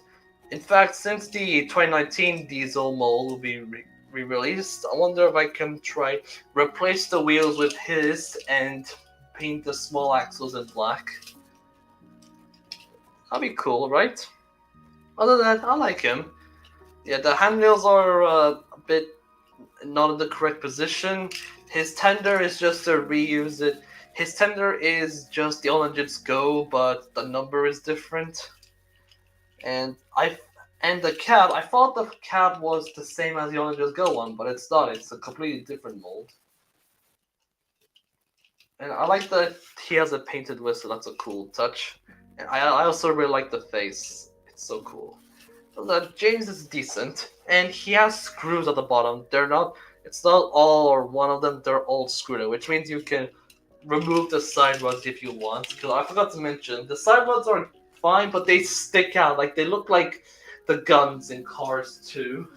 In fact, since the 2019 diesel mold will be re-released, I wonder if I can try replace the wheels with his and paint the small axles in black. That'd be cool, right? Other than that, I like him. Yeah, the handles are a bit not in the correct position. His tender is just to reuse it. His tender is just the All-Engines Go, but the number is different. And the cab, I thought the cab was the same as the All-Engines Go one, but it's not. It's a completely different mold. And I like that he has a painted whistle. That's a cool touch. And I also really like the face. It's so cool. James is decent, and he has screws at the bottom. It's not all or one of them, they're all screwed in, which means you can remove the side rods if you want. Because I forgot to mention, the side rods are fine, but they stick out. Like, they look like the guns in Cars 2.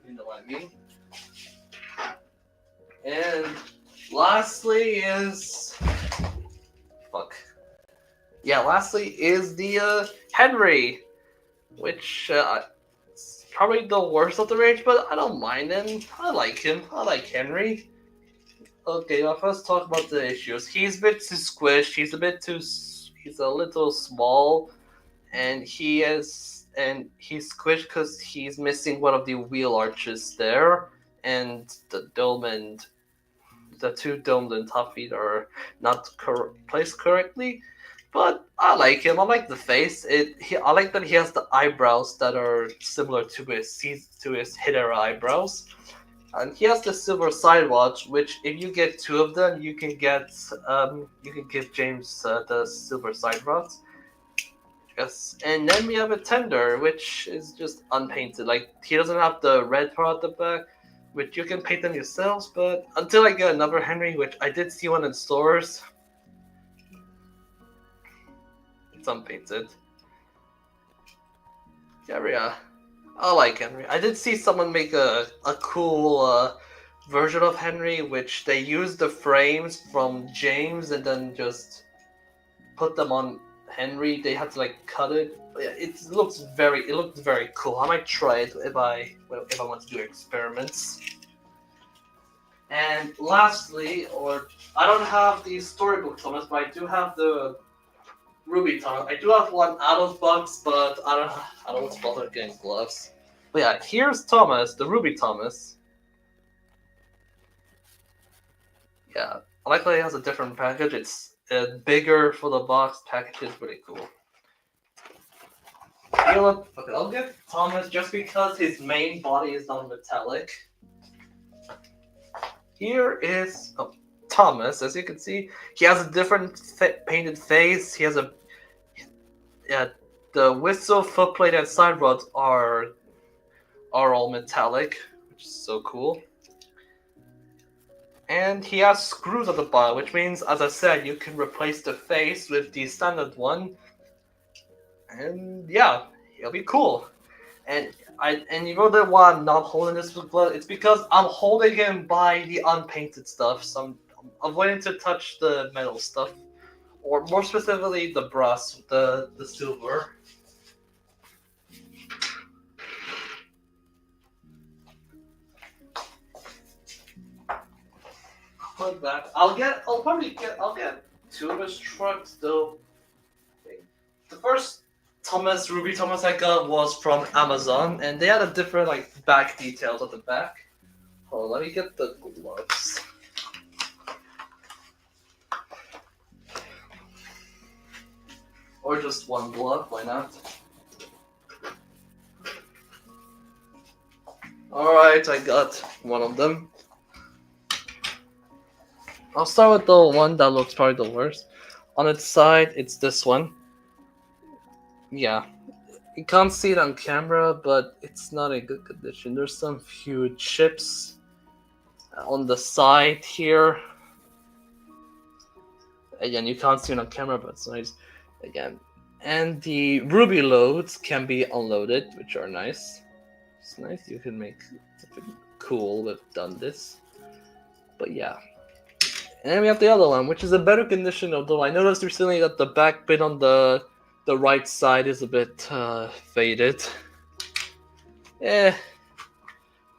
You know what I mean? And lastly is... lastly is the Henry. Which, it's probably the worst of the range, but I don't mind him. I like him. I like Henry. Okay, I'll first talk about the issues. He's a bit too squished. He's a little small, and he's squished because he's missing one of the wheel arches there, and the dome and the two domed and top feet are not placed correctly. But I like him. I like the face. I like that he has the eyebrows that are similar to his Hidera eyebrows, and he has the silver side watch. Which, if you get 2 of them, you can give James the silver side rods. Yes, and then we have a tender, which is just unpainted. Like, he doesn't have the red part at the back, which you can paint them yourselves. But until I get another Henry, which I did see one in stores. It's unpainted. Yeah, I like Henry. I did see someone make a cool version of Henry, which they used the frames from James and then just put them on Henry. They had to like cut it. But yeah, it looked very cool. I might try it if I want to do experiments. And lastly, I don't have the storybook Thomas, but I do have the Ruby Thomas. I do have one out of box, but I don't want to bother getting gloves. But yeah, here's Thomas, the Ruby Thomas. Yeah, I like that he has a different package. It's bigger for the box. Package is pretty cool. I'll get Thomas just because his main body is non-metallic. Here is Thomas. As you can see, he has a different painted face. He has the whistle, footplate, and side rods are all metallic, which is so cool. And he has screws at the bottom, which means, as I said, you can replace the face with the standard one. And yeah, he'll be cool. And you know that why I'm not holding this with glove? It's because I'm holding him by the unpainted stuff, so I'm avoiding to touch the metal stuff, or more specifically the brass, the silver. Put that. I'll get two of his trucks though. The first Ruby Thomas I got was from Amazon, and they had a different like back details at the back. Hold on, let me get the gloves. Or just one glove, why not? Alright, I got one of them. I'll start with the one that looks probably the worst. On its side, it's this one. Yeah. You can't see it on camera, but it's not in good condition. There's some few chips on the side here. Again, you can't see it on camera, but it's nice. Again. And the ruby loads can be unloaded, which are nice. It's nice. You can make something cool with done this. But yeah. And then we have the other one, which is a better condition, although I noticed recently that the back bit on the right side is a bit faded.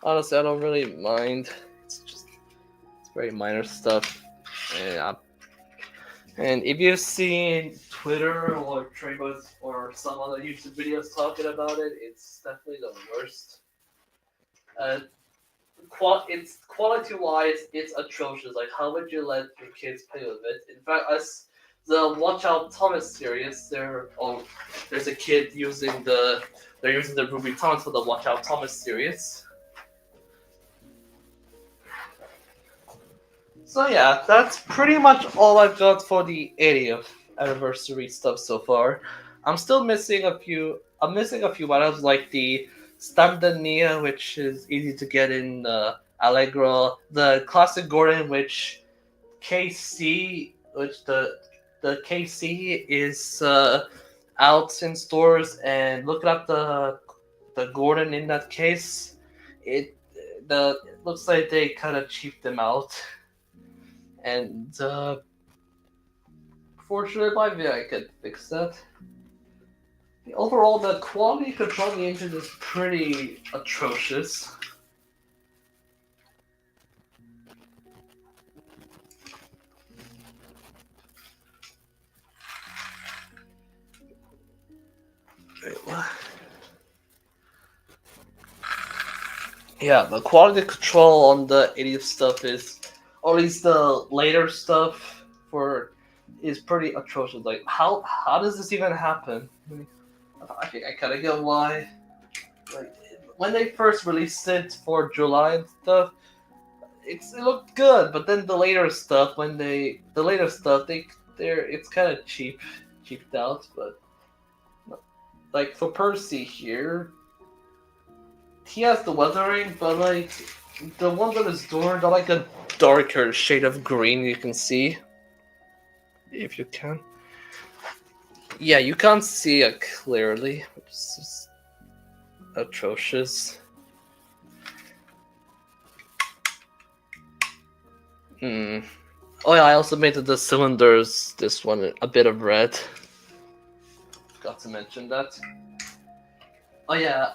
Honestly, I don't really mind. It's very minor stuff. Yeah. And if you've seen Twitter or Traybus or some other YouTube videos talking about it, it's definitely the worst. It's quality-wise, it's atrocious. Like, how would you let your kids play with it? In fact, the Watch Out Thomas series, there's a kid using the Ruby Thomas for the Watch Out Thomas series. So yeah, that's pretty much all I've got for the 80th anniversary stuff so far. I'm still missing a few. I'm missing a few items like the Standard Nia, which is easy to get in Allegro. The Classic Gordon, which KC, which the KC is out in stores, and look up the Gordon in that case. It looks like they kind of cheaped them out. And fortunately, maybe I could fix that. Overall, the quality control of the engine is pretty atrocious. Wait, what? Yeah, the quality control on the 80th stuff is, or at least the later stuff is pretty atrocious. Like, how does this even happen? I think I kind of get why. Like, when they first released it for July and stuff, it looked good, but then the later stuff, it's kind of cheaped out. But like for Percy here, he has the weathering, but like the ones on his door, they're like a darker shade of green. You can see, if you can. Yeah, you can't see it clearly, which is just atrocious. Oh yeah, I also made the cylinders, this one, a bit of red. Forgot to mention that. Oh yeah,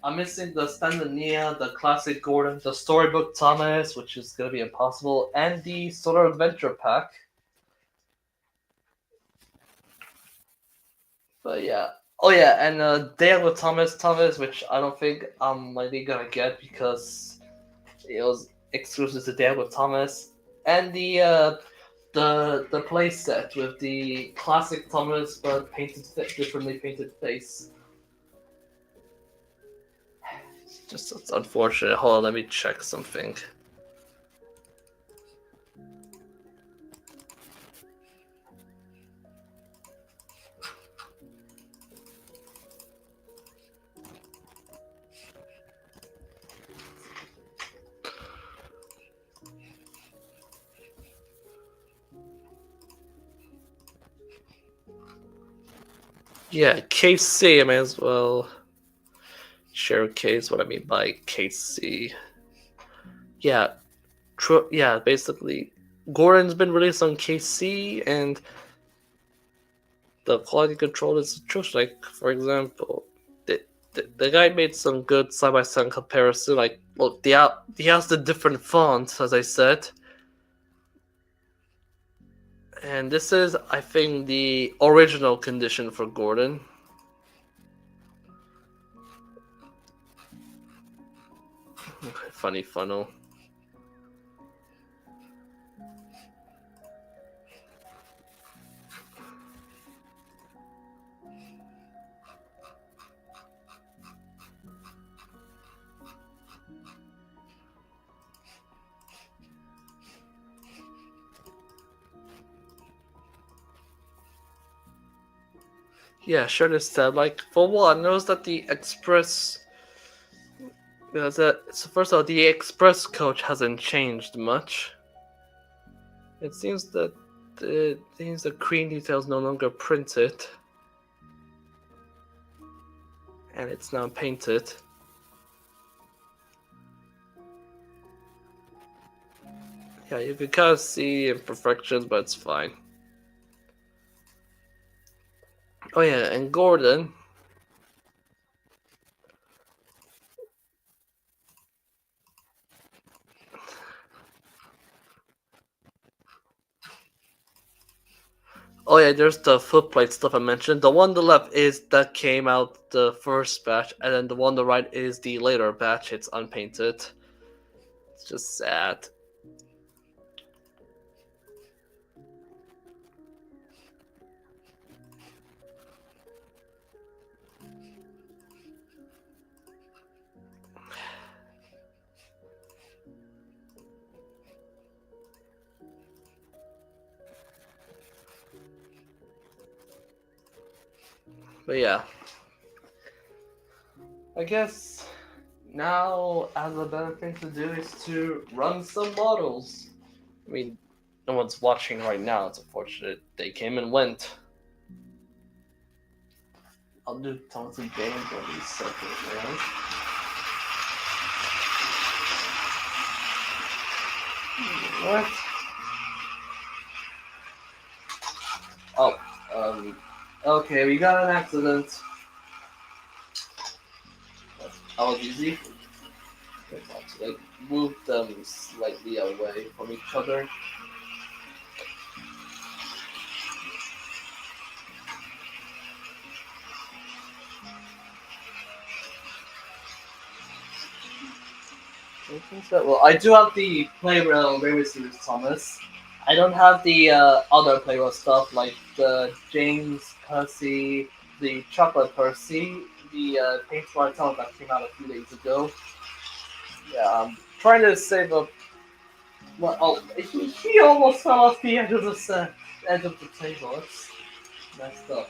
I'm missing the Standard Nia, the Classic Gordon, the Storybook Thomas, which is gonna be impossible, and the Solar Adventure Pack. But yeah. Oh yeah, and Dale with Thomas, which I don't think I'm likely gonna get because it was exclusive to Dale with Thomas, and the playset with the classic Thomas but differently painted face. It's unfortunate. Hold on, let me check something. Yeah, KC, I may as well share case. What I mean by KC. Yeah, true. Yeah, basically, Gordon's been released on KC, and the quality control is atrocious. Like, for example, the guy made some good side by side comparison. Like, well, he has the different fonts, as I said, and this is, I think, the original condition for Gordon. Funny funnel. Yeah, sure. This said, like, for one, notice that the Express. So first of all, the Express coach hasn't changed much. It seems that the green details no longer printed, and it's now painted. Yeah, you can kind of see imperfections, but it's fine. Oh yeah, and Gordon. Oh yeah, there's the footplate stuff I mentioned. The one on the left is that came out the first batch, and then the one on the right is the later batch. It's unpainted. It's just sad. But yeah, I guess now as a better thing to do is to run some models. I mean, no one's watching right now. It's unfortunate they came and went. I'll do Thomas and James on these separate rounds. What? Oh, okay, we got an accident. That was easy. Like, move them slightly away from each other. Well, I do have the Playrail Railway Series, Thomas. I don't have the other Playrail stuff like the James Percy, the Chocolate Percy, the Paint Smart Tunnel that came out a few days ago. Yeah, I'm trying to save up. Well, oh, he almost fell off the edge of the table. It's messed up.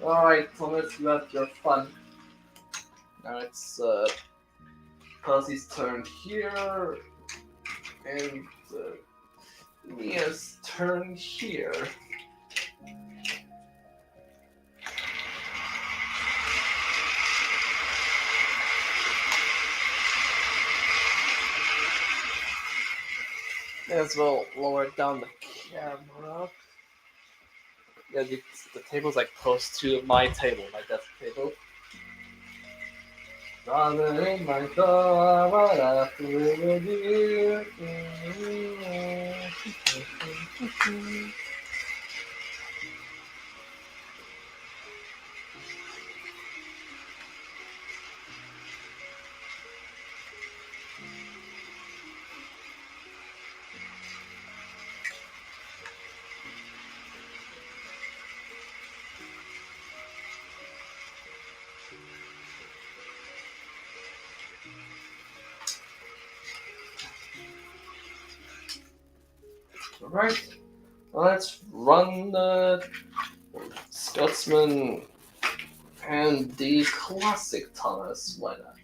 Alright, Thomas, you have your fun. Now it's Percy's turn here, and Mia's turn here. May as well lower down the camera. Yeah, the table's like close to my table, my desk table. Rather in my car, what I feel with you. Alright, let's run the Scotsman and the classic Thomas. Why not?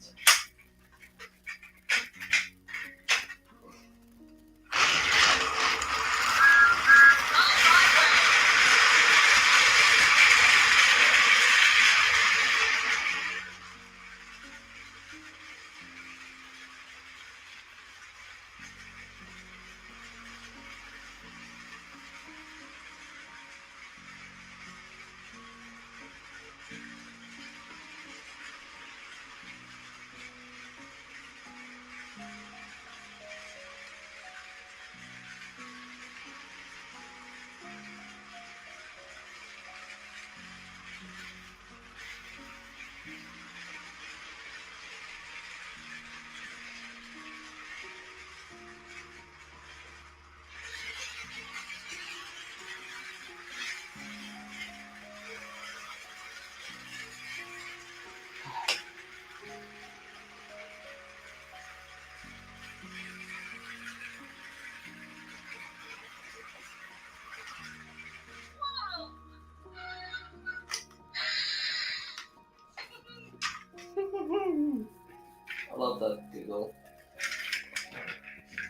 that giggle.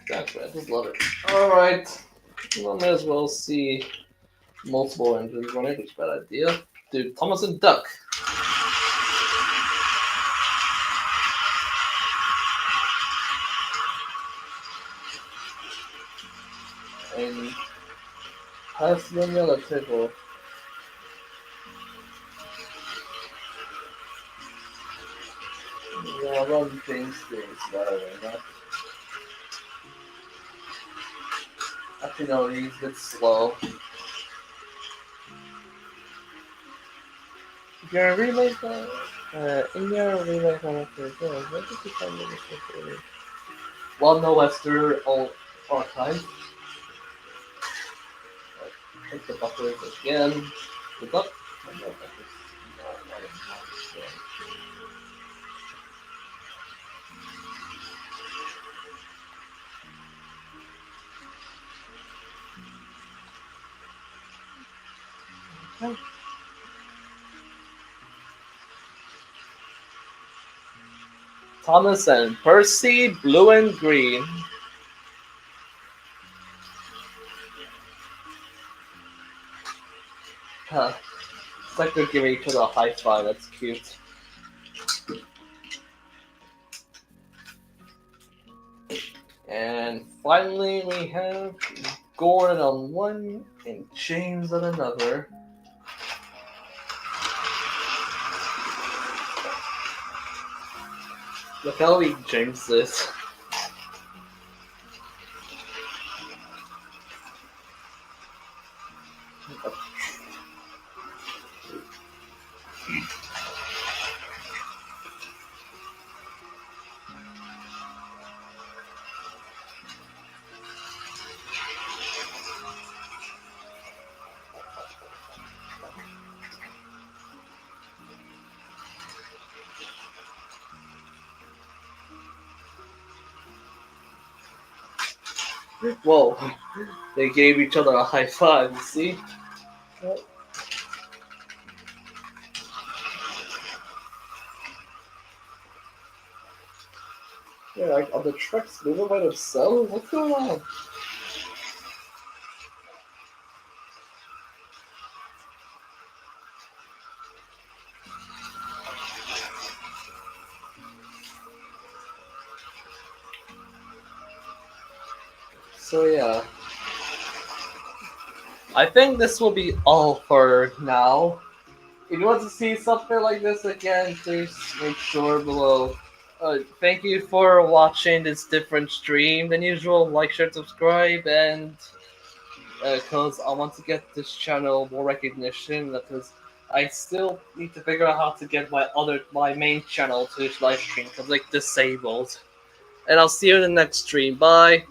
Exactly, I just love it. Alright. Well, may as well see multiple engines running, which is a bad idea. Dude, Thomas and Duck. And pass them the other table. Yeah, run things better than that. Actually, no, he's a bit slow. If you're a remake, in your remake on what did you find the mistake? Well, no Western all time. Take the buffers again. The duck. Oh, no, buffers. No, not anymore. Okay. Thomas and Percy, blue and green. Huh. It's like they're giving each other a high five. That's cute. And finally, we have Gordon on one and James on another. Look how weak James is. Whoa, they gave each other a high five, you see? Yeah, like, are the trucks moving by themselves? What's going on? So yeah. I think this will be all for now. If you want to see something like this again, please make sure below. Thank you for watching this different stream than usual. Like, share, subscribe, and because I want to get this channel more recognition. Because I still need to figure out how to get my main channel to live stream because like disabled. And I'll see you in the next stream. Bye.